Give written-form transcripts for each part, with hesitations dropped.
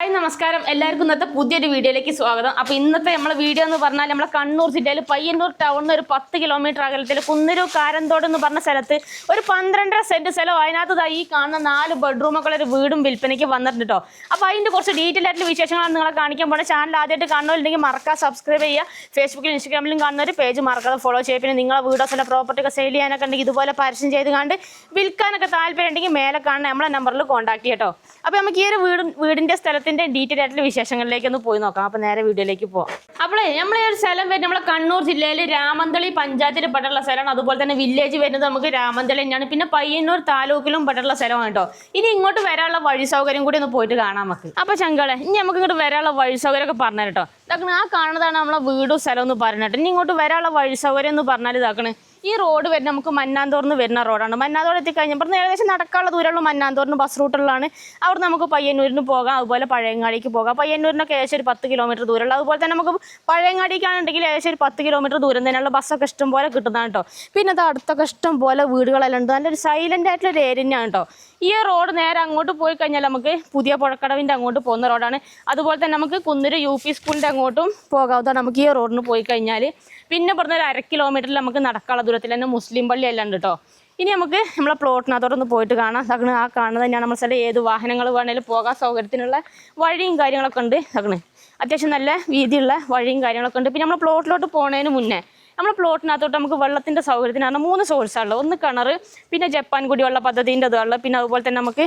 Hi നമസ്കാരം എല്ലാവർക്കും ഇന്നത്തെ പുതിയൊരു വീഡിയോയിലേക്ക് സ്വാഗതം. അപ്പോൾ ഇന്നത്തെ നമ്മളെ വീഡിയോ എന്ന് പറഞ്ഞാൽ നമ്മളെ കണ്ണൂർ ജില്ലയിൽ പയ്യന്നൂർ ടൗണിൽ ഒരു 10 കിലോമീറ്റർ അകലത്തിൽ കുന്നൂർ കാരന്തോട് എന്ന് പറഞ്ഞ സ്ഥലത്ത് ഒരു 12.5 സെന്റ് സ്ഥലം അതിനകത്ത് ഈ കാണുന്ന 4 ബെഡ്റൂമൊക്കെ ഒരു വീടും വിൽപ്പനയ്ക്ക് വന്നിട്ടുണ്ട് കേട്ടോ. അപ്പോൾ അതിൻ്റെ കുറച്ച് ഡീറ്റെയിൽ ആയിട്ടുള്ള വിശേഷങ്ങളാണ് നിങ്ങളെ കാണിക്കാൻ പോകുന്നത്. ചാനൽ ആദ്യമായിട്ട് കാണുന്നവരുണ്ടെങ്കിൽ മറക്കാതെ സബ്സ്ക്രൈബ് ചെയ്യുക. ഫേസ്ബുക്കിലും ഇൻസ്റ്റാഗ്രാമിലും കാണുന്ന ഒരു പേജ് മറക്കാതെ ഫോളോ ചെയ്യുക. പിന്നെ നിങ്ങളെ വീടോ സ്ഥലം പ്രോപ്പർട്ടി ഒക്കെ സെയിൽ ചെയ്യാനൊക്കെ ഉണ്ടെങ്കിൽ ഇതുപോലെ പരസ്യം ചെയ്ത് കണ്ട് വിൽക്കാനൊക്കെ താല്പര്യം ഉണ്ടെങ്കിൽ മേലെ കാണുന്ന നമ്മളെ നമ്പറിൽ കോൺടാക്ട് ചെയ്യാം കേട്ടോ. അപ്പോൾ നമുക്ക് ഈ ഒരു വീടിൻ്റെ സ്ഥലത്തിൻ്റെ ഡീറ്റെയിൽ ആയിട്ടുള്ള വിശേഷങ്ങളിലേക്ക് ഒന്ന് പോയി നോക്കാം. അപ്പോൾ നേരെ വീഡിയോയിലേക്ക് പോകാം. അപ്പോൾ നമ്മളെ ഒരു സ്ഥലം വരുന്നത് നമ്മളെ കണ്ണൂർ ജില്ലയിൽ രാമന്തളി പഞ്ചായത്തിൽ പെട്ടുള്ള സ്ഥലമാണ്. അതുപോലെ തന്നെ വില്ലേജ് വരുന്നത് നമുക്ക് രാമന്തളി തന്നെയാണ്. പിന്നെ പയ്യന്നൂർ താലൂക്കിലും പെട്ടുള്ള സ്ഥലമാണ് കേട്ടോ. ഇനി ഇങ്ങോട്ട് വരാനുള്ള വഴി സൗകര്യം കൂടി ഒന്ന് പോയിട്ട് കാണാം നമുക്ക്. അപ്പോൾ ചങ്കളെ ഇനി നമുക്ക് ഇങ്ങോട്ട് വരാനുള്ള വഴി സൗകര്യമൊക്കെ പറഞ്ഞു കേട്ടോ. ഇതാക്കണ ആ കാണുന്നതാണ് നമ്മളെ വീടും സ്ഥലം എന്ന് പറഞ്ഞിട്ട്. ഇനി ഇങ്ങോട്ട് വരാനുള്ള വഴി സൗകര്യം എന്ന് പറഞ്ഞാൽ ഇതാക്കണേ ഈ റോഡ് വരുന്നത് നമുക്ക് മന്നാന്തോറിന് വരുന്ന റോഡാണ്. മന്നാന്തോട് എത്തിക്കഴിഞ്ഞപ്പോൾ ഏകദേശം നടക്കാനുള്ള ദൂരമുള്ള മന്നാന്തോറിന് ബസ് റൂട്ടുള്ളതാണ്. അവിടെ നമുക്ക് പയ്യന്നൂരിന് പോകാം, അതുപോലെ പഴയങ്ങാടിക്ക് പോകാം. പയ്യന്നൂരിനൊക്കെ ഏകദേശം ഒരു 10 കിലോമീറ്റർ ദൂരമുള്ള, അതുപോലെ തന്നെ നമുക്ക് പഴയങ്ങാടിക്കാണെന്നുണ്ടെങ്കിൽ ഏകദേശം ഒരു 10 കിലോമീറ്റർ ദൂരം തന്നെയുള്ള ബസ്സൊക്കെ ഇഷ്ടം പോലെ കിട്ടുന്നതാണ് കേട്ടോ. പിന്നെ അത് അടുത്തൊക്കെ ഇഷ്ടം പോലെ വീടുകളെല്ലാം ഉണ്ട്. നല്ലൊരു സൈലൻ്റ് ആയിട്ടുള്ള ഒരു ഏരിയ തന്നെയാണ് കേട്ടോ. ഈ റോഡ് നേരെ അങ്ങോട്ട് പോയി കഴിഞ്ഞാൽ നമുക്ക് പുതിയ പുഴക്കടവിൻ്റെ അങ്ങോട്ട് പോകുന്ന റോഡാണ്. അതുപോലെ തന്നെ നമുക്ക് കുന്നൂർ UP സ്കൂളിൻ്റെ അങ്ങോട്ടും പോകാവുന്നതാണ് നമുക്ക് ഈ റോഡിന് പോയി കഴിഞ്ഞാൽ. പിന്നെ പറഞ്ഞ ഒരു 1/2 കിലോമീറ്ററിൽ നമുക്ക് നടക്കാനുള്ള ദൂരത്തിൽ തന്നെ മുസ്ലിം പള്ളി എല്ലാം ഉണ്ട് കേട്ടോ. ഇനി നമുക്ക് നമ്മളെ പ്ലോട്ടിനകത്തോടൊന്ന് പോയിട്ട് കാണാം. അങ്ങനെ ആ കാണുന്നത് തന്നെയാണ് നമ്മൾ സ്ഥലം. ഏത് വാഹനങ്ങൾ വേണമെങ്കിലും പോകാൻ സൗകര്യത്തിനുള്ള വഴിയും കാര്യങ്ങളൊക്കെ ഉണ്ട്. അങ്ങനെ അത്യാവശ്യം നല്ല വീതിയുള്ള വഴിയും കാര്യങ്ങളൊക്കെ ഉണ്ട്. പിന്നെ നമ്മൾ പ്ലോട്ടിലോട്ട് പോകുന്നതിന് മുന്നേ നമ്മൾ പ്ലോട്ടിനകത്തോട്ട് നമുക്ക് വെള്ളത്തിൻ്റെ സൗകര്യത്തിനാണ് 3 സോഴ്സാണുള്ളത്. ഒന്ന് കിണർ, പിന്നെ ജപ്പാൻ കുടിവെള്ള പദ്ധതിൻ്റെ ഇതുള്ളത്, പിന്നെ അതുപോലെ തന്നെ നമുക്ക്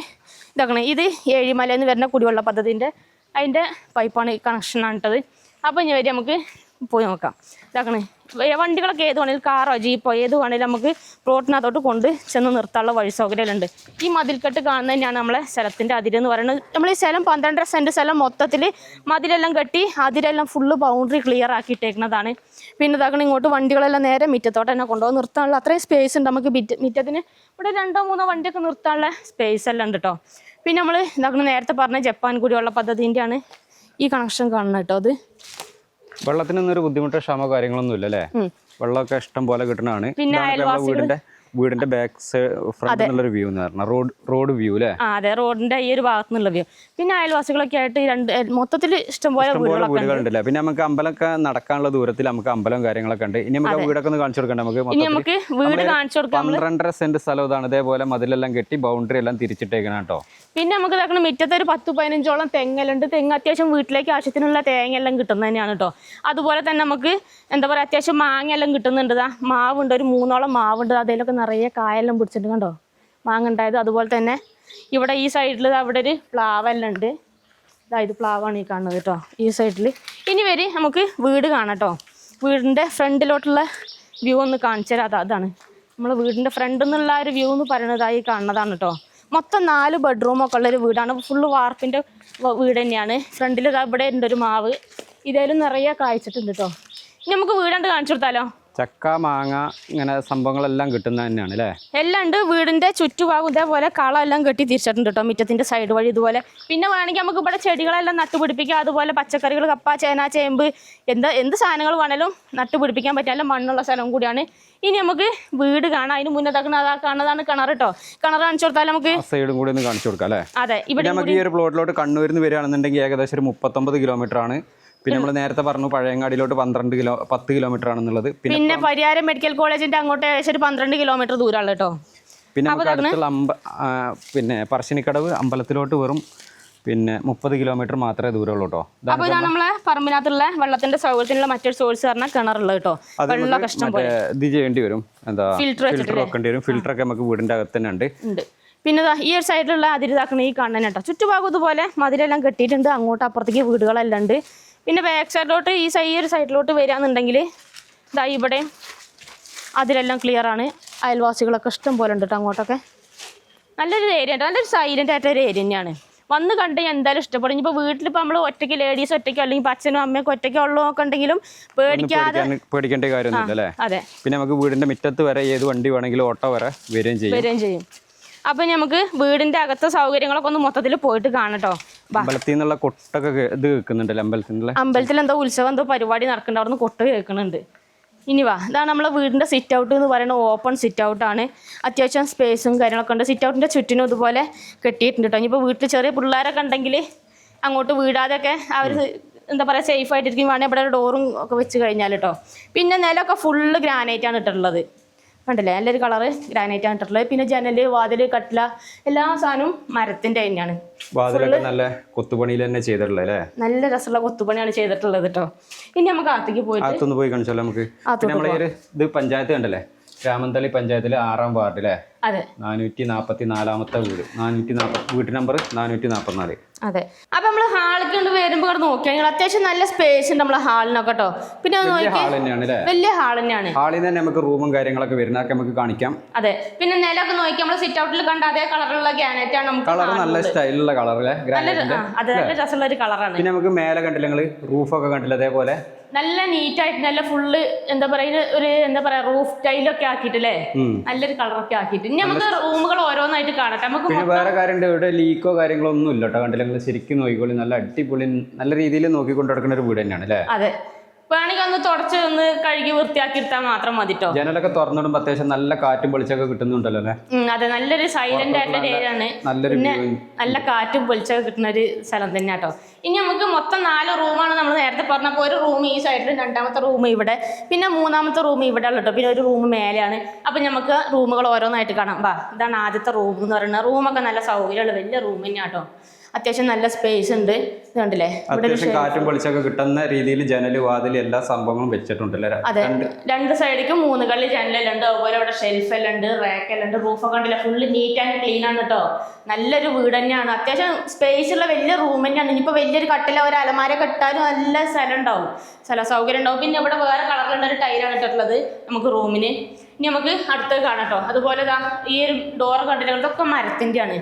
ഇതാക്കണം ഇത് ഏഴിമലയിൽ നിന്ന് വരുന്ന കുടിവെള്ള പദ്ധതിൻ്റെ അതിൻ്റെ പൈപ്പാണ് ഈ കണക്ഷനാണ് ഇട്ടത്. അപ്പോൾ ഇനി വരെ നമുക്ക് പോയി നോക്കാം. ഇതാക്കണേ വണ്ടികളൊക്കെ ഏത് വേണമെങ്കിലും കാറോ ജീപ്പോ ഏത് വേണമെങ്കിലും നമുക്ക് പ്ലോട്ടിനകത്തോട്ട് കൊണ്ട് ചെന്ന് നിർത്താനുള്ള വഴി സൗകര്യമുണ്ട്. ഈ മതിൽക്കെട്ട് കാണുന്നത് തന്നെയാണ് നമ്മളെ സ്ഥലത്തിൻ്റെ അതിരെന്ന് പറയുന്നത്. നമ്മൾ ഈ സ്ഥലം 12.5 സെൻറ്റ് സ്ഥലം മൊത്തത്തിൽ മതിലെല്ലാം കെട്ടി അതിരെല്ലാം ഫുള്ള് ബൗണ്ടറി ക്ലിയർ ആക്കിയിട്ടേക്കുന്നതാണ്. പിന്നെ ഇതാക്കണം ഇങ്ങോട്ട് വണ്ടികളെല്ലാം നേരെ മിറ്റത്തോട്ട് തന്നെ കൊണ്ടുപോകും. നിർത്താനുള്ള അത്രയും സ്പേസ് ഉണ്ട് നമുക്ക്. മിറ്റത്തിന് ഇവിടെ 2-3 വണ്ടിയൊക്കെ നിർത്താനുള്ള സ്പേസ് എല്ലാം ഉണ്ട് കേട്ടോ. പിന്നെ നമ്മൾ ഇതാക്കണം നേരത്തെ പറഞ്ഞ ജപ്പാൻ കുടിവെള്ള പദ്ധതിൻ്റെയാണ് ഈ കണക്ഷൻ കാണുന്നത് കേട്ടോ. അത് വെള്ളത്തിനൊന്നും ഒരു ബുദ്ധിമുട്ടോ ക്ഷമോ കാര്യങ്ങളൊന്നും ഇല്ല അല്ലേ? വെള്ളമൊക്കെ ഇഷ്ടം പോലെ കിട്ടുന്നതാണ്. പിന്നെ വീടിന്റെ ബാക്ക് ഫ്രണ്ട് എന്നുള്ള വ്യൂ എന്ന് പറഞ്ഞാൽ റോഡ് വ്യൂ അല്ലേ? അതെ, റോഡിന്റെ ഈ ഒരു ഭാഗത്തു നിന്നുള്ള വ്യൂ. പിന്നെ അയൽവാസികളൊക്കെ ആയിട്ട് മൊത്തത്തിൽ ഇഷ്ടംപോലെ വീടുകളുണ്ടല്ലേ. പിന്നെ നമുക്ക് അമ്പലമൊക്കെ നടക്കാനുള്ള ദൂരത്തിൽ നമുക്ക് അമ്പലം കാര്യങ്ങളൊക്കെ ഉണ്ട്. ഇനി നമുക്ക് വീടൊക്കെ ഒന്ന് കാണിച്ചു കൊടുക്കണ്ടേ? നമുക്ക് വീട് കാണിച്ചു കൊടുക്കാം. 12.5 സെന്റ് സ്ഥലം ഇതാണ്. ഇതേപോലെ മതിലെല്ലാം കെട്ടി ബൗണ്ടറി എല്ലാം തിരിച്ചിട്ടേക്കണം കേട്ടോ. പിന്നെ നമുക്ക് ഇതാക്കണം മുറ്റത്ത് ഒരു 10-15ഓളം തെങ്ങലുണ്ട്. തെങ്ങ് അത്യാവശ്യം വീട്ടിലേക്ക് ആവശ്യത്തിനുള്ള തേങ്ങ എല്ലാം കിട്ടുന്നത് തന്നെയാണ് കേട്ടോ. അതുപോലെ തന്നെ നമുക്ക് എന്താ പറയുക അത്യാവശ്യം മാങ്ങ എല്ലാം കിട്ടുന്നുണ്ട്. മാവുണ്ട്, ഒരു 3ഓളം മാവുണ്ട്. അതിലൊക്കെ നിറയെ കായെല്ലാം പിടിച്ചിട്ടുണ്ട് കണ്ടോ, മാങ്ങ ഉണ്ടായത്. അതുപോലെ തന്നെ ഇവിടെ ഈ സൈഡിൽ അവിടെ ഒരു പ്ലാവെല്ലാം ഉണ്ട്. ഇത് പ്ലാവാണ് ഈ കാണുന്നത് കേട്ടോ ഈ സൈഡിൽ. ഇനി വരെ നമുക്ക് വീട് കാണാം കേട്ടോ. വീടിൻ്റെ ഫ്രണ്ടിലോട്ടുള്ള വ്യൂ ഒന്ന് കാണിച്ചു തരാം. അതാണ് നമ്മൾ വീടിൻ്റെ ഫ്രണ്ടിൽ നിന്നുള്ള ഒരു വ്യൂ എന്ന് പറയുന്നതായി കാണുന്നതാണ് കേട്ടോ. മൊത്തം 4 ബെഡ്റൂമൊക്കെ ഉള്ളൊരു വീടാണ്. ഫുള്ള് വാർപ്പിൻ്റെ വീട് തന്നെയാണ്. ഫ്രണ്ടിൽ ഇവിടെ ഉണ്ട് ഒരു മാവ്. ഇതേലും നിറയെ കായ്ച്ചിട്ടുണ്ട് കേട്ടോ. ഇനി നമുക്ക് വീടാണ്ട് കാണിച്ചു കൊടുത്താലോ? ചക്ക മാങ്ങ ഇങ്ങനെ സംഭവങ്ങളെല്ലാം കിട്ടുന്നത് തന്നെയാണ് അല്ലേ? എല്ലാം ഉണ്ട്. വീടിൻ്റെ ചുറ്റുഭാഗം ഇതേപോലെ കളം എല്ലാം കെട്ടി തിരിച്ചിട്ടുണ്ട് കേട്ടോ, മുറ്റത്തിൻ്റെ സൈഡ് വഴി ഇതുപോലെ. പിന്നെ വേണമെങ്കിൽ നമുക്ക് ഇവിടെ ചെടികളെല്ലാം നട്ടുപിടിപ്പിക്കാം. അതുപോലെ പച്ചക്കറികൾ, കപ്പ, ചേന, ചേമ്പ്, എന്ത് സാധനങ്ങൾ വേണേലും നട്ടുപിടിപ്പിക്കാൻ പറ്റില്ല. മണ്ണുള്ള സ്ഥലം കൂടിയാണ്. ഇനി നമുക്ക് വീട് കാണാം. അതിന് മുന്നേ കാണുന്നതാണ് കിണർ കേട്ടോ. കിണർ കാണിച്ചു കൊടുത്താൽ നമുക്ക് സൈഡും കൂടി ഒന്ന് കാണിച്ചു കൊടുക്കാം അല്ലേ? അതെ. ഇവിടെ നമുക്ക് ഈ ഒരു പ്ലോട്ടിലോട്ട് കണ്ണൂരിൽ നിന്ന് വരികയാണെന്നുണ്ടെങ്കിൽ ഏകദേശം ഒരു 39 കിലോമീറ്റർ ആണ്. പിന്നെ നമ്മൾ നേരത്തെ പറഞ്ഞു പഴയങ്ങാടിയിലോട്ട് 10 കിലോമീറ്റർ ആണെന്നുള്ളത്. പിന്നെ പരിയാരം മെഡിക്കൽ കോളേജിന്റെ അങ്ങോട്ട് ഏകദേശം ഒരു 12 കിലോമീറ്റർ ദൂരമുള്ള കേട്ടോ. പിന്നെ നമുക്ക് അടുത്തുള്ള പിന്നെ പറശ്ശിനിക്കടവ് അമ്പലത്തിലോട്ട് വെറും 30 കിലോമീറ്റർ മാത്രമേ ദൂരമുള്ളൂ കേട്ടോ. അപ്പോൾ ഇതാണ് നമ്മളെ പറമ്പിനകത്തുള്ള വെള്ളത്തിന്റെ സൗകര്യത്തിനുള്ള മറ്റൊരു സോഴ്സ് പറഞ്ഞാൽ കിണറുള്ളത് കേട്ടോ. വെള്ളം കഷ്ടം പോലെ ഇത് ചെയ്യേണ്ടി വരും. എന്താ ഫിൽറ്റർ വെക്കേണ്ടി വരും. ഫിൽറ്ററൊക്കെ നമുക്ക് വീടിന്റെ അകത്ത് തന്നെ ഉണ്ട്. പിന്നെ ഈ ഒരു സൈഡിലുള്ള അതിരിതാക്കണ ഈ കാണാൻ കേട്ടോ. ചുറ്റുഭാഗം ഇതുപോലെ മതിലെല്ലാം കെട്ടിയിട്ടുണ്ട്. അങ്ങോട്ട് അപ്പുറത്തേക്ക് വീടുകളെല്ലാം ഉണ്ട്. പിന്നെ ബാക്ക് സൈഡിലോട്ട് ഈ ഒരു സൈഡിലോട്ട് വരികയാണെന്നുണ്ടെങ്കിൽ ഇതാ ഇവിടെ അതിലെല്ലാം ക്ലിയറാണ്. അയൽവാസികളൊക്കെ ഇഷ്ടം പോലെ ഉണ്ട് കേട്ടോ. അങ്ങോട്ടൊക്കെ നല്ലൊരു ഏരിയ ഉണ്ട്. നല്ലൊരു സൈലൻ്റ് ആയിട്ടൊരു ഏരിയ തന്നെയാണ്. വന്ന് കണ്ട് എന്തായാലും ഇഷ്ടപ്പെടും. ഇപ്പോൾ വീട്ടിലിപ്പോൾ നമ്മൾ ഒറ്റയ്ക്ക് ലേഡീസ് ഒറ്റയ്ക്കോ അല്ലെങ്കിൽ അച്ഛനും അമ്മയൊക്കെ ഒറ്റയ്ക്കോ ഉള്ളതൊക്കെ ഉണ്ടെങ്കിലും പേടിക്കേണ്ട കാര്യമൊന്നുമില്ല അല്ലേ? അതെ. പിന്നെ നമുക്ക് വീടിന്റെ മുറ്റത്ത് വരെ ഏത് വണ്ടി വേണമെങ്കിലും ഓട്ടോ വരെ വരികയും ചെയ്യും. അപ്പം നമുക്ക് വീടിൻ്റെ അകത്തെ സൗകര്യങ്ങളൊക്കെ ഒന്ന് മൊത്തത്തിൽ പോയിട്ട് കാണട്ടോ. അമ്പലത്തിൽ നിന്നുള്ള കൊട്ടൊക്കെ ഇത് കേൾക്കുന്നുണ്ടല്ലോ. അമ്പലത്തിൽ എന്തോ ഉത്സവം എന്തോ പരിപാടി നടക്കുന്നുണ്ട്. അവിടെ നിന്ന് കൊട്ട് കേൾക്കുന്നുണ്ട്. ഇനി വാ, ഇതാണ് നമ്മളെ വീടിൻ്റെ സിറ്റ് ഔട്ട് എന്ന് പറയുന്നത്. ഓപ്പൺ സിറ്റ് ഔട്ടാണ്. അത്യാവശ്യം സ്പേസും കാര്യങ്ങളൊക്കെ ഉണ്ട്. സിറ്റ് ഔട്ടിൻ്റെ ചുറ്റിനും ഇതുപോലെ കെട്ടിയിട്ടുണ്ട് കേട്ടോ. ഇനിയിപ്പോൾ വീട്ടിൽ ചെറിയ പിള്ളേരൊക്കെ ഉണ്ടെങ്കിൽ അങ്ങോട്ട് വീടാതെയൊക്കെ അവർ എന്താ പറയുക സേഫ് ആയിട്ടിരിക്കും. വേണമെങ്കിൽ ഇവിടെ ഒരു ഡോറും ഒക്കെ വെച്ച് കഴിഞ്ഞാൽ കേട്ടോ. പിന്നെ നിലമൊക്കെ ഫുള്ള് ഗ്രാനൈറ്റാണ് ഇട്ടിട്ടുള്ളത്. കണ്ടില്ലേ, നല്ലൊരു കളറ് ഗ്രാനൈറ്റാണ് ഇട്ടിട്ടുള്ളത്. പിന്നെ ജനല്, വാതില്, കട്ടില എല്ലാ സാധനവും മരത്തിൻ്റെ തന്നെയാണ്. വാതിലൊക്കെ നല്ല കൊത്തുപണിയിൽ തന്നെ ചെയ്തിട്ടുള്ളത് അല്ലേ? നല്ല രസമുള്ള കൊത്തുപണിയാണ് ചെയ്തിട്ടുള്ളത് കേട്ടോ. ഇനി നമുക്ക് അകത്തേക്ക് അകത്തൊന്ന് പോയി കാണിച്ചാലോ നമുക്ക്. നമ്മളെ ഇത് പഞ്ചായത്ത് കണ്ടല്ലേ, രാമന്തളി പഞ്ചായത്തിലെ 6ാം വാർഡ് അല്ലേ? അതെ. 444ാമത്തെ വീട്, 440 വീട്ട് നമ്പർ 444. അതെ. അപ്പൊ നമ്മള് ഹാളിൽ കൊണ്ട് വരുമ്പോ നോക്കിയാൽ അത്യാവശ്യം നല്ല സ്പേസ് ഉണ്ട് നമ്മളെ ഹാളിനൊക്കെ കേട്ടോ. പിന്നെ വലിയ ഹാൾ തന്നെയാണ്. ഹാളിൽ തന്നെ നമുക്ക് റൂമും കാര്യങ്ങളൊക്കെ വരുന്നതൊക്കെ നമുക്ക് കാണിക്കാം. അതെ. പിന്നെ നിലമൊക്കെ നോക്കി നമ്മൾ സിറ്റ് ഔട്ടിൽ കണ്ട അതേ കളറുള്ള ഗ്രാനൈറ്റ് ആണ് നമുക്ക്. കളർ നല്ല സ്റ്റൈലുള്ള കളർ അല്ലേ? അത് നല്ല രസമുള്ള ഒരു കളറാണ്. പിന്നെ നമുക്ക് മേലെ കണ്ടില്ല നിങ്ങള്, റൂഫൊക്കെ കണ്ടില്ല അതേപോലെ നല്ല നീറ്റായിട്ട് നല്ല ഫുള്ള് എന്താ പറയുക ഒരു എന്താ പറയാ റൂഫ് ടൈലൊക്കെ ആക്കിയിട്ടല്ലേ, നല്ലൊരു കളറൊക്കെ ആക്കിയിട്ട്. ഇനി നമുക്ക് റൂമുകൾ ഓരോന്നായിട്ട് കാണട്ടെ. നമുക്ക് വേറെ കാര്യമുണ്ട്, ഇവിടെ ലീക്കോ കാര്യങ്ങളോ ഒന്നും ഇല്ല കേട്ടോ. കണ്ടില്ല നിങ്ങൾ ശരിക്കും നോക്കിക്കോളി, നല്ല അടിപൊളി നല്ല രീതിയിൽ നോക്കിക്കൊണ്ട് നടക്കുന്ന ഒരു വീട് തന്നെയാണ് അല്ലേ? അതെ. വേണമെങ്കിൽ ഒന്ന് തുടച്ച് ഒന്ന് കഴുകി വൃത്തിയാക്കി എടുത്താൽ മാത്രം മതിട്ടോ. ജനലൊക്കെ തുറന്നിടുമ്പോൾ അത്യാവശ്യം നല്ല കാറ്റും വെളിച്ചൊക്കെ കിട്ടുന്നുണ്ടല്ലോ അല്ലേ? അതെ, നല്ലൊരു സൈലന്റ് ആയിട്ടുള്ള ഏരിയ ആണ്. പിന്നെ നല്ല കാറ്റും വെളിച്ചൊക്കെ കിട്ടുന്ന ഒരു സ്ഥലം തന്നെ കേട്ടോ. ഇനി നമുക്ക് മൊത്തം 4 റൂമാണ് നമ്മൾ നേരത്തെ പറഞ്ഞപ്പോൾ. ഒരു റൂം ഈ സൈഡിൽ, രണ്ടാമത്തെ റൂം ഇവിടെ, പിന്നെ മൂന്നാമത്തെ റൂം ഇവിടെ ഉള്ള കേട്ടോ. പിന്നെ ഒരു റൂം മേലെയാണ്. അപ്പം നമുക്ക് റൂമുകൾ ഓരോന്നായിട്ട് കാണാം. വാ, ഇതാണ് ആദ്യത്തെ റൂം എന്ന് പറയുന്നത്. റൂമൊക്കെ നല്ല സൗകര്യമുള്ള വലിയ റൂം തന്നെയാണ് കേട്ടോ. അത്യാവശ്യം നല്ല സ്പേസ് ഉണ്ട്. ഇത് കണ്ടില്ലേ, അത്യാവശ്യം കാറ്റും വെളിച്ചൊക്കെ കിട്ടുന്ന രീതിയിൽ ജനല്, വാതിൽ എല്ലാ സംഭവങ്ങളും വെച്ചിട്ടുണ്ടല്ലേ? അതെ. 2 സൈഡിലേക്കും 3 കള്ളി ജനലുണ്ട്. അതുപോലെ ഇവിടെ ഷെൽഫെല്ലാം ഉണ്ട്, റാക്കെല്ലാം ഉണ്ട്. റൂഫൊക്കെ കണ്ടില്ല, ഫുള്ള് നീറ്റ് ആൻഡ് ക്ലീൻ ആണ് കേട്ടോ. നല്ലൊരു വീട് തന്നെയാണ്. അത്യാവശ്യം സ്പേസ് ഉള്ള വലിയ റൂം തന്നെയാണ്. ഇനിയിപ്പോൾ വലിയൊരു കട്ടില, ഒരു അലമാര കെട്ടാനും നല്ല സ്ഥലം ഉണ്ടാവും, സ്ഥല സൗകര്യം ഉണ്ടാവും. പിന്നെ ഇവിടെ വേറെ കളറിലുള്ള ഒരു ടൈലാണ് ഇട്ടിട്ടുള്ളത് നമുക്ക് റൂമിന്. ഇനി നമുക്ക് അടുത്തത് കാണാം കേട്ടോ. അതുപോലെ ഈ ഒരു ഡോറ് കണ്ടില്ല, ഇതൊക്കെ മരത്തിൻ്റെയാണ്.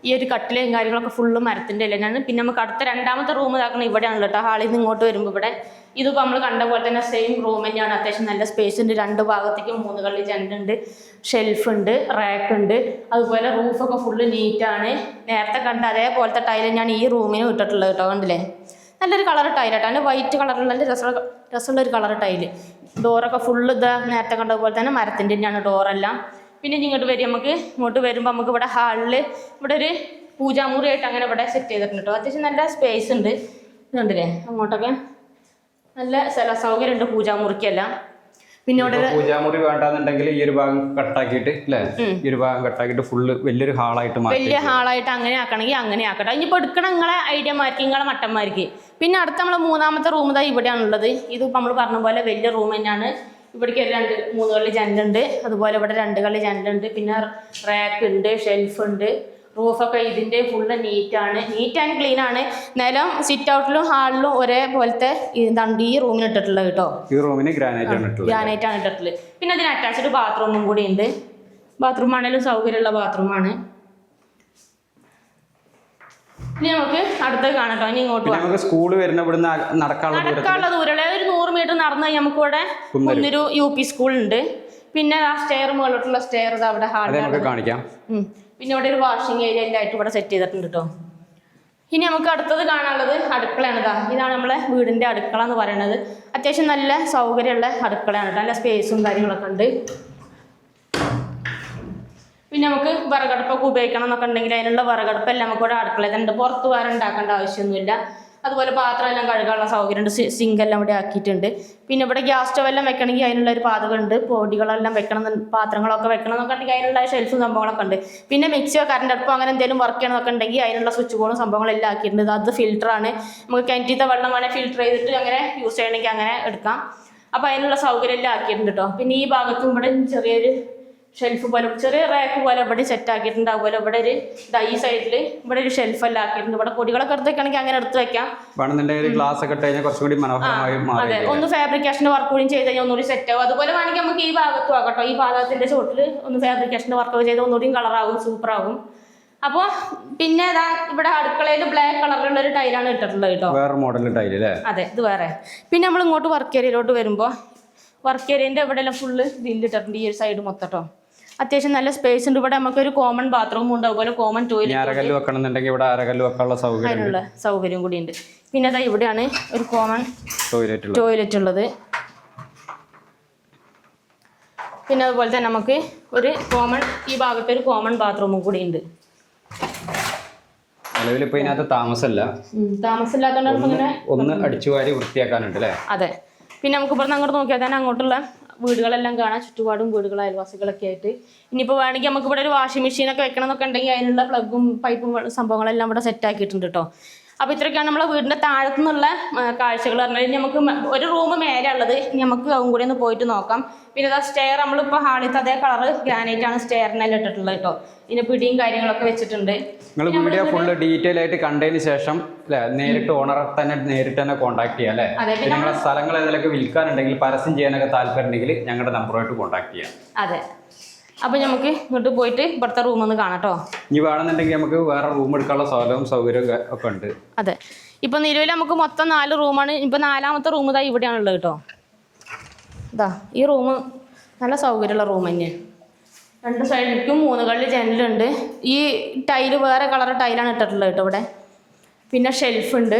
ഈ ഒരു കട്ടിലയും കാര്യങ്ങളൊക്കെ ഫുള്ള് മരത്തിൻ്റെ ഇലയാണ്. പിന്നെ നമുക്ക് അടുത്ത രണ്ടാമത്തെ റൂം ഇതാക്കണം ഇവിടെയാണല്ലോ കേട്ടോ. ഹാളിൽ നിന്ന് ഇങ്ങോട്ട് വരുമ്പോൾ ഇവിടെ ഇതിപ്പോൾ നമ്മൾ കണ്ട പോലെ തന്നെ സെയിം റൂം തന്നെയാണ്. അത്യാവശ്യം നല്ല സ്പേസ് ഉണ്ട്. 2 ഭാഗത്തേക്കും 3 കള്ളി ജനലുണ്ട്, ഷെൽഫ് ഉണ്ട്, റാക്ക് ഉണ്ട്. അതുപോലെ റൂഫൊക്കെ ഫുള്ള് നീറ്റാണ്. നേരത്തെ കണ്ട അതേപോലത്തെ ടൈൽ തന്നെയാണ് ഈ റൂമിന് ഇട്ടിട്ടുള്ളത് കേട്ടോ. കണ്ടില്ലേ, നല്ലൊരു കളർ ടൈലാട്ടോ. അതിൻ്റെ വൈറ്റ് കളറുള്ള നല്ല രസമുള്ളൊരു കളർ ടൈല്. ഡോറൊക്കെ ഫുള്ള് ഇതാ നേരത്തെ കണ്ട പോലെ തന്നെ മരത്തിൻ്റെ തന്നെയാണ് ഡോറെല്ലാം. പിന്നെ ഇങ്ങോട്ട് വരും, ഇങ്ങോട്ട് വരുമ്പോൾ നമുക്ക് ഇവിടെ ഹാളിൽ ഇവിടെ ഒരു പൂജാമുറിയായിട്ട് അങ്ങനെ ഇവിടെ സെറ്റ് ചെയ്തിട്ടുണ്ട് കേട്ടോ. അത്യാവശ്യം നല്ല സ്പേസ് ഉണ്ട്. ഇതുണ്ടല്ലേ, അങ്ങോട്ടൊക്കെ നല്ല സ്ഥല സൗകര്യം ഉണ്ട് പൂജാമുറിക്കെല്ലാം. പിന്നെ ഇവിടെ പൂജാമുറി വേണ്ടാന്നുണ്ടെങ്കിൽ ഈ ഒരു ഭാഗം കട്ടാക്കിയിട്ട് അല്ലേ, ഈ ഒരു ഭാഗം കട്ടാക്കിയിട്ട് ഫുള്ള് വലിയൊരു ഹാളായിട്ട് വലിയ ഹാളായിട്ട് അങ്ങനെ ആക്കണമെങ്കിൽ അങ്ങനെ ആക്കട്ടെ. ഇനിയിപ്പോൾ എടുക്കണം നിങ്ങളെ ഐഡിയമാർക്ക്, നിങ്ങളെ മട്ടന്മാർക്ക്. പിന്നെ അടുത്ത നമ്മൾ മൂന്നാമത്തെ റൂം ഇതാ ഇവിടെയാണുള്ളത്. ഇത് നമ്മൾ പറഞ്ഞ പോലെ വലിയ റൂം തന്നെയാണ്. ഇവിടേക്ക് 3 കള്ളി ജനലുണ്ട്. അതുപോലെ ഇവിടെ 2 കള്ളി ജനലുണ്ട്. പിന്നെ റാക്ക് ഉണ്ട്, ഷെൽഫ് ഉണ്ട്. റൂഫൊക്കെ ഇതിൻ്റെ ഫുള്ള് നീറ്റാണ്, നീറ്റ് ആൻഡ് ക്ലീൻ ആണ്. നിലം സിറ്റ് ഔട്ടിലും ഹാളിലും ഒരേപോലത്തെ ഇതാണ് ഈ റൂമിന് ഇട്ടിട്ടുള്ളത് കേട്ടോ. ഈ റൂമിന് ഗ്രാനൈറ്റ് ആണ് ഇട്ടിട്ടുള്ളത്. പിന്നെ അതിന് അറ്റാച്ച്ഡ് ബാത്റൂമും കൂടി ഉണ്ട്. ബാത്റൂം ആണെങ്കിലും സൗകര്യമുള്ള ബാത്റൂമാണ്. ഇനി നമുക്ക് അടുത്തത് കാണട്ടോ. ഇനി ഇങ്ങോട്ട് സ്കൂള് വരുന്ന നടക്കാനുള്ള ദൂരമുള്ള ഒരു 100 മീറ്റർ നടന്നു കഴിഞ്ഞാൽ നമുക്ക് ഇവിടെ കുന്നൊരു UP സ്കൂളുണ്ട്. പിന്നെ ആ സ്റ്റെയർ മുകളിലോട്ടുള്ള സ്റ്റെയർ അവിടെ ഹാളിൽ കാണിക്കാം. പിന്നെ ഇവിടെ ഒരു വാഷിംഗ് ഏരിയ എല്ലായിട്ട് ഇവിടെ സെറ്റ് ചെയ്തിട്ടുണ്ട് കേട്ടോ. ഇനി നമുക്ക് അടുത്തത് കാണാനുള്ളത് അടുക്കളയാണ്. ഇതാണ് നമ്മളെ വീടിൻ്റെ അടുക്കള എന്ന് പറയുന്നത്. അത്യാവശ്യം നല്ല സൗകര്യമുള്ള അടുക്കളയാണ് കേട്ടോ. നല്ല സ്പേസും കാര്യങ്ങളൊക്കെ ഉണ്ട്. പിന്നെ നമുക്ക് വിറകടുപ്പൊക്കെ ഉപയോഗിക്കണം എന്നൊക്കെ ഉണ്ടെങ്കിൽ അതിനുള്ള വിറകടുപ്പെല്ലാം നമുക്ക് ഇവിടെ അടുക്കളയിൽ തന്നെ ഉണ്ട്. പുറത്ത് വേറെ ഉണ്ടാക്കേണ്ട ആവശ്യമൊന്നുമില്ല. അതുപോലെ പാത്രം എല്ലാം കഴുകാനുള്ള സൗകര്യമുണ്ട്. സിങ്കെല്ലാം ഇവിടെ ആക്കിയിട്ടുണ്ട്. പിന്നെ ഇവിടെ ഗ്യാസ് സ്റ്റവെല്ലാം വെക്കണമെങ്കിൽ അതിനുള്ള ഒരു പാതകമുണ്ട്. പൊടികളെല്ലാം വെക്കണം, പാത്രങ്ങളൊക്കെ വെക്കണം എന്നൊക്കെ ഉണ്ടെങ്കിൽ അതിനുള്ള ഷെൽഫും സംഭവങ്ങളൊക്കെ ഉണ്ട്. പിന്നെ മിക്സിയോ കറണ്ട് അടുപ്പോ അങ്ങനെ എന്തെങ്കിലും വർക്ക് ചെയ്യണമെന്നൊക്കെ ഉണ്ടെങ്കിൽ അതിനുള്ള സ്വിച്ച് ബോർഡും സംഭവങ്ങളെല്ലാം ആക്കിയിട്ടുണ്ട്. അത് ഫിൽറ്ററാണ്. നമുക്ക് കിണറ്റിലത്തെ വെള്ളം വേണേൽ ഫിൽറ്റർ ചെയ്തിട്ട് അങ്ങനെ യൂസ് ചെയ്യണമെങ്കിൽ അങ്ങനെ എടുക്കാം. അപ്പോൾ അതിനുള്ള സൗകര്യം എല്ലാം ആക്കിയിട്ടുണ്ട് കേട്ടോ. പിന്നെ ഈ ഭാഗത്തും ഇവിടെ ചെറിയൊരു ഷെൽഫ് പോലെ ചെറിയ റാക്ക് പോലെ ഇവിടെ സെറ്റ് ആക്കിയിട്ടുണ്ട്. അതുപോലെ ഇവിടെ ഒരു ഈ സൈഡിൽ ഇവിടെ ഒരു ഷെൽഫെല്ലാം ആക്കിയിട്ടുണ്ട്. ഇവിടെ പൊടികളൊക്കെ എടുത്ത് വെക്കണമെങ്കിൽ അങ്ങനെ എടുത്ത് വെക്കാം. അതെ, ഒന്ന് ഫാബ്രിക്കേഷൻ്റെ വർക്ക് കൂടി ചെയ്ത് കഴിഞ്ഞാൽ ഒന്നുകൂടി സെറ്റ് ആവും. അതുപോലെ വേണമെങ്കിൽ നമുക്ക് ഈ ഭാഗത്തും ആകട്ടോ. ഈ ഭാഗത്തിൻ്റെ ചോട്ടിൽ ഒന്ന് ഫാബ്രിക്കേഷൻ്റെ വർക്ക് ചെയ്ത് ഒന്നുകൂടിയും കളറാവും, സൂപ്പറാവും. അപ്പോൾ പിന്നെ ഇവിടെ അടുക്കളയിൽ ബ്ലാക്ക് കളറിലുള്ള ഒരു ടൈലാണ് ഇട്ടിട്ടുള്ളത് കേട്ടോ. വേറെ മോഡൽ ടൈൽ അല്ലേ? അതെ, ഇത് വേറെ. പിന്നെ നമ്മൾ ഇങ്ങോട്ട് വർക്ക് ഏരിയയിലോട്ട് വരുമ്പോൾ വർക്ക് ഏരിയൻ്റെ ഇവിടെ എല്ലാം ഫുള്ള് ഗ്രില്ലിട്ടിട്ടുണ്ട്. ഈ ഒരു സൈഡ് മൊത്തം കേട്ടോ. അത്യാവശ്യം നല്ല സ്പേസ് ഉണ്ട്. ഇവിടെ നമുക്കൊരു കോമൺ ബാത്റൂം ഉണ്ട്. അതുപോലെ കോമൺ അതിനുള്ള സൗകര്യം കൂടി ഉണ്ട്. പിന്നെ അതാ ഇവിടെയാണ് ഒരു കോമൺ ടോയ്ലറ്റ് ഉള്ളത്. പിന്നെ അതുപോലെ തന്നെ നമുക്ക് ഒരു കോമൺ ഈ ഭാഗത്ത് ഒരു കോമൺ ബാത്റൂമും കൂടി ഉണ്ട്. നിലവിൽ ഇപ്പൊ ഇതിനകത്ത് താമസമല്ല, താമസമില്ലാത്തതുകൊണ്ട് ഇങ്ങനെ ഒന്ന് അടിച്ചുവാരി വൃത്തിയാക്കാനുണ്ട് അല്ലേ? അതെ. പിന്നെ നമുക്ക് ഇവിടെ അങ്ങോട്ട് നോക്കിയാൽ തന്നെ അങ്ങോട്ടുള്ള വീടുകളെല്ലാം കാണാം, ചുറ്റുപാടും വീടുകൾ അയൽവാസികളൊക്കെ ആയിട്ട്. ഇനിയിപ്പോൾ വേണമെങ്കിൽ നമുക്ക് ഇവിടെ ഒരു വാഷിംഗ് മെഷീനൊക്കെ വെക്കണം എന്നൊക്കെ ഉണ്ടെങ്കിൽ അതിനുള്ള പ്ലഗും പൈപ്പും സംഭവങ്ങളെല്ലാം ഇവിടെ സെറ്റ് ആക്കിയിട്ടുണ്ട് കേട്ടോ. അപ്പോൾ ഇത്രയൊക്കെയാണ് നമ്മളെ വീടിൻ്റെ താഴത്തു നിന്നുള്ള കാഴ്ചകൾ പറഞ്ഞാൽ. നമുക്ക് ഒരു റൂം മേലെ ഉള്ളത്, നമുക്ക് അതും കൂടി ഒന്ന് പോയിട്ട് നോക്കാം. പിന്നെ ഇതാ സ്റ്റെയർ, നമ്മളിപ്പോൾ ഹാളിലത്തെ അതേ കളറ് ഗ്രാനൈറ്റ് ആണ് സ്റ്റെയറിനെല്ലാം ഇട്ടിട്ടുള്ളത് കേട്ടോ. ഇതിന് പിടിയും കാര്യങ്ങളൊക്കെ വെച്ചിട്ടുണ്ട്. നിങ്ങൾ വീഡിയോ ഫുള്ള് ഡീറ്റെയിൽ ആയിട്ട് കണ്ടതിന് ശേഷം അല്ലേ നേരിട്ട് ഓണറെ തന്നെ നേരിട്ട് തന്നെ കോൺടാക്ട് ചെയ്യാം അല്ലേ? നിങ്ങളുടെ സ്ഥലങ്ങൾ ഏതെങ്കിലുമൊക്കെ വിൽക്കാനുണ്ടെങ്കിൽ പരസ്യം ചെയ്യാനൊക്കെ താല്പര്യം ഉണ്ടെങ്കിൽ ഞങ്ങളുടെ നമ്പറുമായിട്ട് കോൺടാക്ട് ചെയ്യാം. അതെ. അപ്പോൾ നമുക്ക് ഇങ്ങോട്ട് പോയിട്ട് ഇവിടുത്തെ റൂമൊന്ന് കാണാം കേട്ടോ. ഇനി വേണമെന്നുണ്ടെങ്കിൽ നമുക്ക് വേറെ റൂം എടുക്കാനുള്ള സ്ഥലവും സൗകര്യവും ഒക്കെ ഉണ്ട്. അതെ. ഇപ്പം നിലവിൽ നമുക്ക് മൊത്തം 4 റൂമാണ്. ഇപ്പം 4ാമത്തെ റൂം ഇതാ ഇവിടെയാണുള്ളത് കേട്ടോ. ഇതാ ഈ റൂം നല്ല സൗകര്യമുള്ള റൂം തന്നെയാണ്. 2 സൈഡിലേക്കും 3 കള്ളി ജനലുണ്ട്. ഈ ടൈല് വേറെ കളർ ടൈലാണ് ഇട്ടിട്ടുള്ളത് കേട്ടോ ഇവിടെ. പിന്നെ ഷെൽഫുണ്ട്.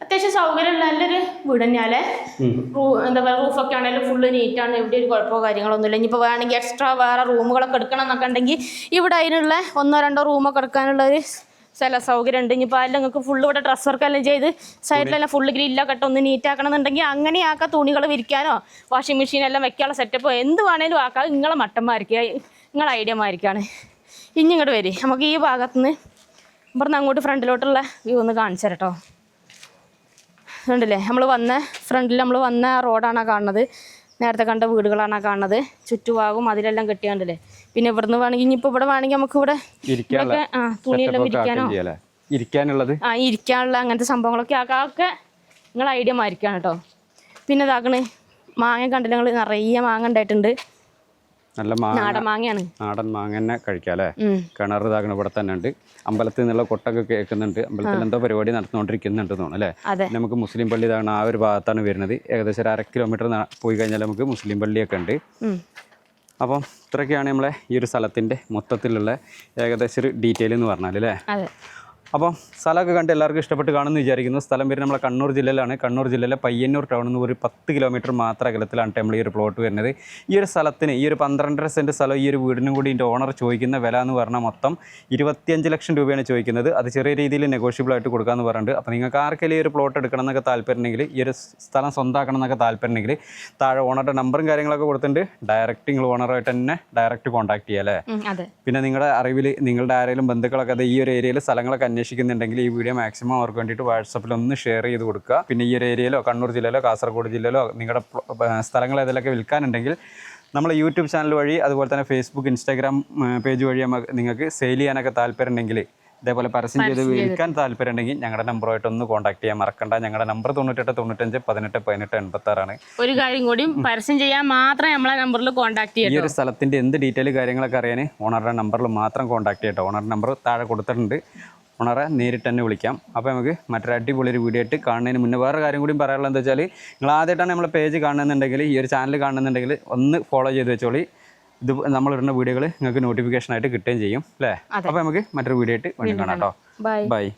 അത്യാവശ്യം സൗകര്യമുള്ള നല്ലൊരു വീട് തന്നെയാലേ. എന്താ പറയുക, റൂഫൊക്കെ ആണെങ്കിലും ഫുള്ള് നീറ്റാണ്, എവിടെ ഒരു കുഴപ്പമോ കാര്യങ്ങളൊന്നുമില്ല. ഇനിയിപ്പോൾ വേണമെങ്കിൽ എക്സ്ട്രാ വേറെ റൂമുകളൊക്കെ എടുക്കണം എന്നൊക്കെ ഉണ്ടെങ്കിൽ ഇവിടെ അതിനുള്ള 1-2 റൂമൊക്കെ എടുക്കാനുള്ളൊരു സ്ഥല സൗകര്യം ഉണ്ട്. ഇനിയിപ്പോൾ അതിൽ നിങ്ങൾക്ക് ഫുള്ള് ഇവിടെ ഡ്രസ് വർക്കെല്ലാം ചെയ്ത് സൈഡിലെല്ലാം ഫുള്ള് ഗ്രില്ലൊക്കെ ഇട്ട് ഒന്ന് നീറ്റാക്കണം എന്നുണ്ടെങ്കിൽ അങ്ങനെ ആക്കാം. തുണികൾ വിരിക്കാനോ വാഷിംഗ് മെഷീനെല്ലാം വെക്കാനുള്ള സെറ്റപ്പോ എന്ത് വേണേലും ആക്കാം. നിങ്ങളെ മട്ടന്മാർക്ക് നിങ്ങളെ ഐഡിയമാർക്കാണ്. ഇനി ഇങ്ങോട്ട് വരും. നമുക്ക് ഈ ഭാഗത്തുനിന്ന് ഇവിടുന്ന് അങ്ങോട്ട് ഫ്രണ്ടിലോട്ടുള്ള വ്യൂ ഒന്ന് കാണിച്ചു തരാം കേട്ടോ. ഉണ്ടല്ലേ, ഫ്രണ്ടിൽ നമ്മൾ വന്ന റോഡാണ് കാണുന്നത്. നേരത്തെ കണ്ട വീടുകളാണ് കാണുന്നത്. ചുറ്റുഭാഗവും അതിലെല്ലാം കെട്ടിയാണ്ടല്ലേ. പിന്നെ ഇവിടുന്ന് വേണമെങ്കിൽ ഇനിയിപ്പോൾ ഇവിടെ വേണമെങ്കിൽ നമുക്ക് ഇവിടെ തുണിയെല്ലാം വിരിക്കാനോ ഇരിക്കാനുള്ളത് ഇരിക്കാനുള്ള അങ്ങനത്തെ സംഭവങ്ങളൊക്കെ ആക്കാക്കെ നിങ്ങൾ ഐഡിയ മാറിക്കാണ് കേട്ടോ. പിന്നെ ഇതാക്കണ് മാങ്ങ കണ്ടില്ല നിങ്ങൾ, നിറയെ മാങ്ങ ഉണ്ടായിട്ടുണ്ട്. നല്ല നാടൻ മാങ്ങയാണ്. നാടൻ മാങ്ങ തന്നെ കഴിക്കാം അല്ലേ? കിണർ ഇതാകണം ഇവിടെ തന്നെ ഉണ്ട്. അമ്പലത്തിൽ നിന്നുള്ള കൊട്ടൊക്കെ കേൾക്കുന്നുണ്ട്. അമ്പലത്തിൽ എന്തോ പരിപാടി നടന്നുകൊണ്ടിരിക്കുന്നുണ്ട് തോന്നുന്നു അല്ലേ? നമുക്ക് മുസ്ലിം പള്ളി ഇതാണ്, ആ ഒരു ഭാഗത്താണ് വരുന്നത്. ഏകദേശം 1/2 കിലോമീറ്റർ പോയി കഴിഞ്ഞാൽ നമുക്ക് മുസ്ലിം പള്ളിയൊക്കെ ഉണ്ട്. അപ്പം ഇത്രയൊക്കെയാണ് നമ്മളെ ഈ ഒരു സ്ഥലത്തിൻ്റെ മൊത്തത്തിലുള്ള ഏകദേശം ഒരു ഡീറ്റെയിൽ എന്ന് പറഞ്ഞാൽ അല്ലേ? അപ്പം സ്ഥലമൊക്കെ കണ്ട് എല്ലാവർക്കും ഇഷ്ടപ്പെട്ട് കാണുമെന്ന് വിചാരിക്കുന്നു. സ്ഥലം വരുന്നത് നമ്മളെ കണ്ണൂർ ജില്ലയിലാണ്. കണ്ണൂർ ജില്ലയിലെ പയ്യന്നൂർ ടൗണിൽ നിന്ന് ഒരു 10 കിലോമീറ്റർ മാത്രം അകലത്തിലാണ് നമ്മൾ ഈ ഒരു പ്ലോട്ട് വരുന്നത്. ഈ ഒരു സ്ഥലത്തിന് ഈ ഒരു 12.5 സെൻറ്റ് സ്ഥലം ഈ ഒരു വീടിനും കൂടി ഇതിൻ്റെ ഓണർ ചോദിക്കുന്ന വില എന്ന് പറഞ്ഞാൽ മൊത്തം 25 ലക്ഷം രൂപയാണ് ചോദിക്കുന്നത്. അത് ചെറിയ രീതിയിൽ നെഗോഷ്യബിൾ ആയിട്ട് കൊടുക്കാമെന്ന് പറഞ്ഞിട്ട്. അപ്പോൾ നിങ്ങൾക്ക് ആർക്കെങ്കിലും ഈ ഒരു പ്ലോട്ട് എടുക്കണം എന്നൊക്കെ താല്പര്യമുണ്ടെങ്കിൽ, ഈ ഒരു സ്ഥലം സ്വന്തമാക്കണം എന്നൊക്കെ താല്പര്യമുണ്ടെങ്കിൽ താഴെ ഓണറുടെ നമ്പറും കാര്യങ്ങളൊക്കെ കൊടുത്തിട്ടുണ്ട്. ഡയറക്റ്റ് നിങ്ങൾ ഓണറായിട്ട് തന്നെ ഡയറക്റ്റ് കോൺടാക്ട് ചെയ്യുക അല്ലേ? പിന്നെ നിങ്ങളുടെ അറിവിൽ നിങ്ങളുടെ ആരെങ്കിലും ബന്ധുക്കളൊക്കെ അത് ഈ ഒരു ഏരിയയിൽ സ്ഥലങ്ങളൊക്കെ അന്വേഷിക്കുന്നുണ്ടെങ്കിൽ ഈ വീഡിയോ മാക്സിമം അവർക്ക് വേണ്ടിയിട്ട് വാട്സപ്പിൽ ഒന്ന് ഷെയർ ചെയ്ത് കൊടുക്കുക. പിന്നെ ഈ ഒരു ഏരിയയിലോ കണ്ണൂർ ജില്ലയിലോ കാസർഗോഡ് ജില്ലയിലോ നിങ്ങളുടെ സ്ഥലങ്ങൾ ഏതിലൊക്കെ വിൽക്കാനുണ്ടെങ്കിൽ നമ്മൾ യൂട്യൂബ് ചാനൽ വഴി അതുപോലെ തന്നെ ഫേസ്ബുക്ക് ഇൻസ്റ്റാഗ്രാം പേജ് വഴി നിങ്ങൾക്ക് സെയിൽ ചെയ്യാനൊക്കെ താല്പര്യമുണ്ടെങ്കിൽ, ഇതേപോലെ പരസ്യം ചെയ്ത് വിൽക്കാൻ താല്പര്യമുണ്ടെങ്കിൽ ഞങ്ങളുടെ നമ്പറുമായിട്ടൊന്ന് കോൺടാക്ട് ചെയ്യാൻ മറക്കണ്ട. ഞങ്ങളുടെ നമ്പർ 98 95 18 18 86 ഒരു കാര്യം കൂടി, പരസ്യം ചെയ്യാൻ മാത്രം നമ്മളെ നമ്പറിൽ കോൺടാക്ട് ചെയ്യാം. ഈ ഒരു സ്ഥലത്തിൻ്റെ എന്ത് ഡീറ്റെയിൽ കാര്യങ്ങളൊക്കെ അറിയാൻ ഓണറുടെ നമ്പറിൽ മാത്രം കോൺടാക്ട് ചെയ്യട്ടോ. ഓണറുടെ നമ്പർ താഴെ കൊടുത്തിട്ടുണ്ട്. ഓണറെ നേരിട്ട് തന്നെ വിളിക്കാം. അപ്പോൾ നമുക്ക് മറ്റൊരു അടിപൊളി ഒരു വീഡിയോ ആയിട്ട് കാണുന്നതിന് മുന്നേ വേറെ കാര്യം കൂടി പറയാനുള്ളത് എന്താ വെച്ചാൽ, നിങ്ങൾ ആദ്യമായിട്ടാണ് നമ്മളെ പേജ് കാണുന്നുണ്ടെങ്കിൽ, ഈ ഒരു ചാനൽ കാണുന്നുണ്ടെങ്കിൽ ഒന്ന് ഫോളോ ചെയ്ത് വെച്ചോളി. ഇത് നമ്മളിടുന്ന വീഡിയോകൾ നിങ്ങൾക്ക് നോട്ടിഫിക്കേഷൻ ആയിട്ട് കിട്ടുകയും ചെയ്യും അല്ലേ? അപ്പോൾ നമുക്ക് മറ്റൊരു വീഡിയോ ആയിട്ട് വീണ്ടും കാണാം കേട്ടോ. ബൈ.